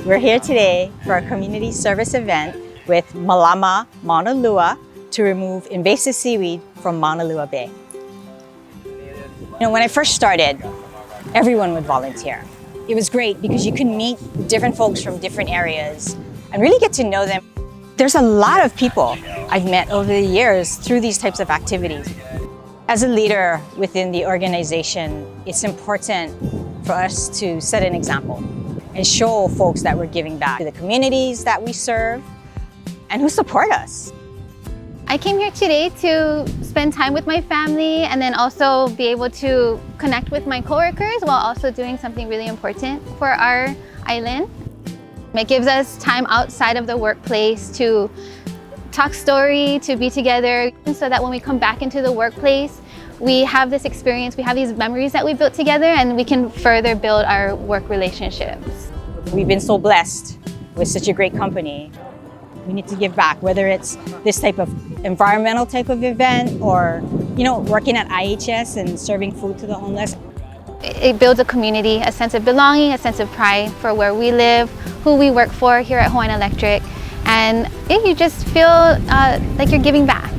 We're here today for a community service event with Malama Maunalua to remove invasive seaweed from Maunalua Bay. When I first started, everyone would volunteer. It was great because you could meet different folks from different areas and really get to know them. There's a lot of people I've met over the years through these types of activities. As a leader within the organization, it's important for us to set an example and show folks that we're giving back to the communities that we serve and who support us. I came here today to spend time with my family and then also be able to connect with my coworkers while also doing something really important for our island. It gives us time outside of the workplace to talk story, to be together, so that when we come back into the workplace, we have this experience, we have these memories that we built together, and we can further build our work relationships. We've been so blessed with such a great company. We need to give back, whether it's this type of environmental type of event or, working at IHS and serving food to the homeless. It builds a community, a sense of belonging, a sense of pride for where we live, who we work for here at Hawaiian Electric, and you just feel like you're giving back.